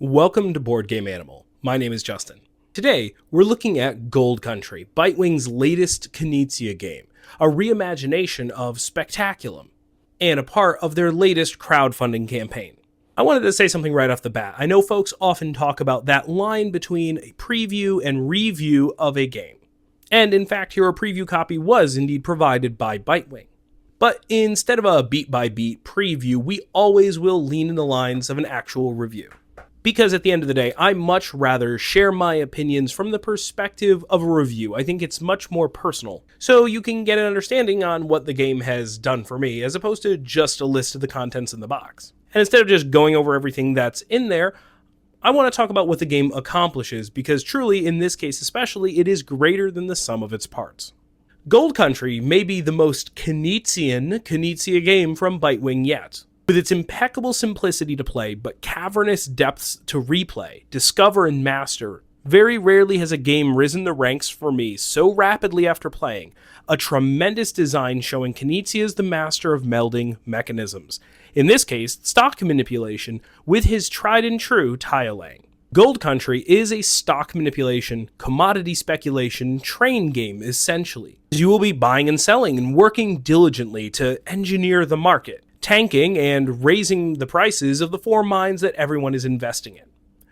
Welcome to Board Game Animal. My name is Justin. Today, we're looking at Gold Country, Bitewing's latest Knizia game, a reimagination of Spectaculum, and a part of their latest crowdfunding campaign. I wanted to say something right off the bat. I know folks often talk about that line between a preview and review of a game. And in fact, here a preview copy was indeed provided by Bitewing. But instead of a beat-by-beat preview, we always will lean in the lines of an actual review. Because at the end of the day, I much rather share my opinions from the perspective of a review. I think it's much more personal, so you can get an understanding on what the game has done for me, as opposed to just a list of the contents in the box. And instead of just going over everything that's in there, I want to talk about what the game accomplishes, because truly, in this case especially, it is greater than the sum of its parts. Gold Country may be the most Knizia game from Bitewing yet. With its impeccable simplicity to play, but cavernous depths to replay, discover, and master, very rarely has a game risen the ranks for me so rapidly after playing. A tremendous design showing Knizia is the master of melding mechanisms. In this case, stock manipulation with his tried and true tile laying. Gold Country is a stock manipulation, commodity speculation, train game essentially. You will be buying and selling and working diligently to engineer the market, tanking and raising the prices of the 4 mines that everyone is investing in.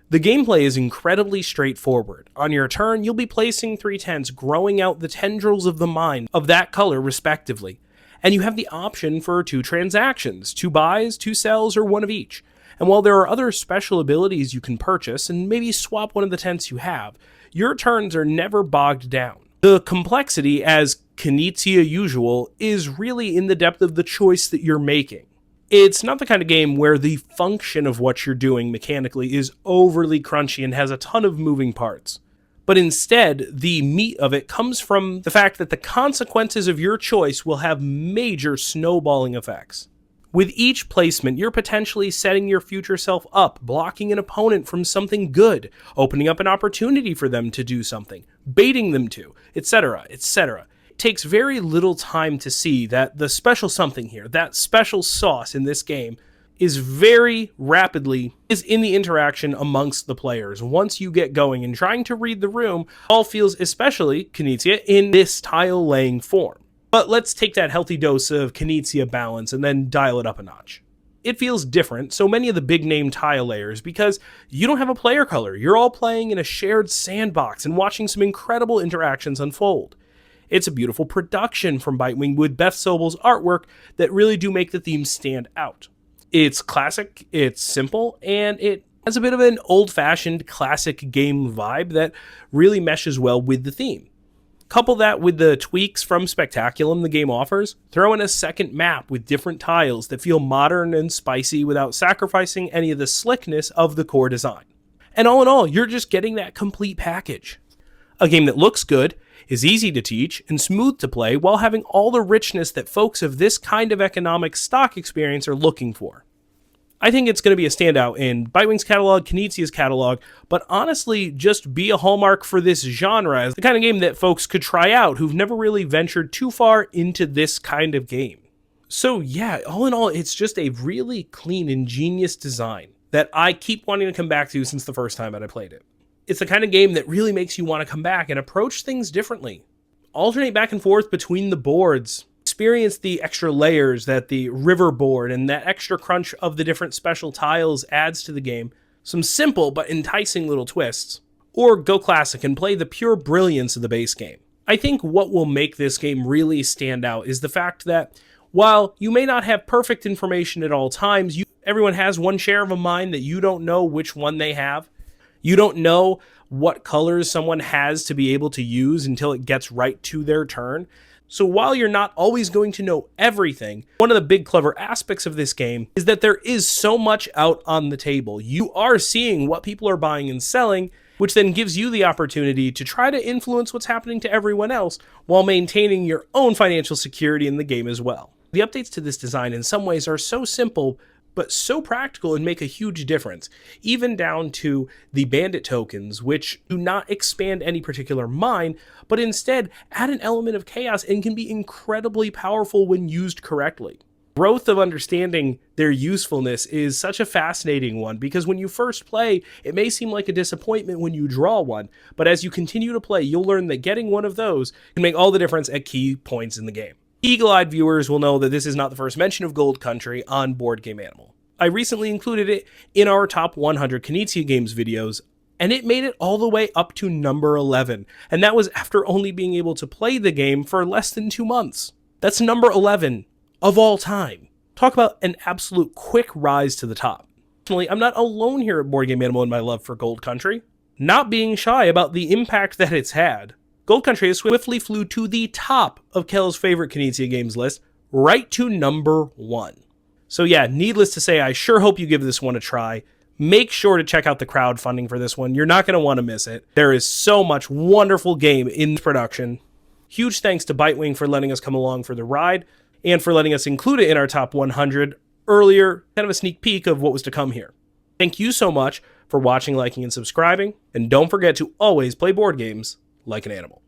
The gameplay is incredibly straightforward. On your turn, you'll be placing 3 tents, growing out the tendrils of the mine of that color respectively. And you have the option for 2 transactions, 2 buys, 2 sells, or 1 of each. And while there are other special abilities you can purchase and maybe swap one of the tents you have, your turns are never bogged down. The complexity, as Knizia usual, is really in the depth of the choice that you're making. It's not the kind of game where the function of what you're doing mechanically is overly crunchy and has a ton of moving parts. But instead, the meat of it comes from the fact that the consequences of your choice will have major snowballing effects. With each placement, you're potentially setting your future self up, blocking an opponent from something good, opening up an opportunity for them to do something, baiting them to, etc., etc. It takes very little time to see that the special something here, that special sauce in this game, is very rapidly in the interaction amongst the players. Once you get going and trying to read the room, all feels especially Knizia in this tile laying form. But let's take that healthy dose of Knizia balance and then dial it up a notch. It feels different, so many of the big name tile layers, because you don't have a player color. You're all playing in a shared sandbox and watching some incredible interactions unfold. It's a beautiful production from Bitewing with Beth Sobel's artwork that really do make the themes stand out. It's classic, it's simple, and it has a bit of an old-fashioned classic game vibe that really meshes well with the theme. Couple that with the tweaks from Spectaculum the game offers, throw in a second map with different tiles that feel modern and spicy without sacrificing any of the slickness of the core design. And all in all, you're just getting that complete package. A game that looks good, is easy to teach, and smooth to play while having all the richness that folks of this kind of economic stock experience are looking for. I think it's going to be a standout in Bitewing's catalog, Knizia's catalog, but honestly, just be a hallmark for this genre as the kind of game that folks could try out who've never really ventured too far into this kind of game. So yeah, all in all, it's just a really clean, ingenious design that I keep wanting to come back to since the first time that I played it. It's the kind of game that really makes you want to come back and approach things differently. Alternate back and forth between the boards. Experience the extra layers that the river board and that extra crunch of the different special tiles adds to the game, some simple but enticing little twists, or go classic and play the pure brilliance of the base game. I think what will make this game really stand out is the fact that while you may not have perfect information at all times, everyone has one share of a mine that you don't know which one they have. You don't know what colors someone has to be able to use until it gets right to their turn. So while you're not always going to know everything, one of the big clever aspects of this game is that there is so much out on the table. You are seeing what people are buying and selling, which then gives you the opportunity to try to influence what's happening to everyone else while maintaining your own financial security in the game as well. The updates to this design in some ways are so simple, but so practical and make a huge difference, even down to the bandit tokens, which do not expand any particular mine, but instead add an element of chaos and can be incredibly powerful when used correctly. growth of understanding their usefulness is such a fascinating one, because when you first play, it may seem like a disappointment when you draw one, but as you continue to play, you'll learn that getting one of those can make all the difference at key points in the game. Eagle-eyed viewers will know that this is not the first mention of Gold Country on Board Game Animal. I recently included it in our top 100 Knizia games videos, and it made it all the way up to number 11, and that was after only being able to play the game for less than 2 months. That's number 11 of all time. Talk about an absolute quick rise to the top. Personally, I'm not alone here at Board Game Animal in my love for Gold Country. Not being shy about the impact that it's had, Gold Country has swiftly flew to the top of Kel's favorite Knizia games list, right to number 1. So yeah, needless to say, I sure hope you give this one a try. Make sure to check out the crowdfunding for this one. You're not going to want to miss it. There is so much wonderful game in production. Huge thanks to Bitewing for letting us come along for the ride, and for letting us include it in our top 100 earlier, kind of a sneak peek of what was to come here. Thank you so much for watching, liking, and subscribing, and don't forget to always play board games like an animal.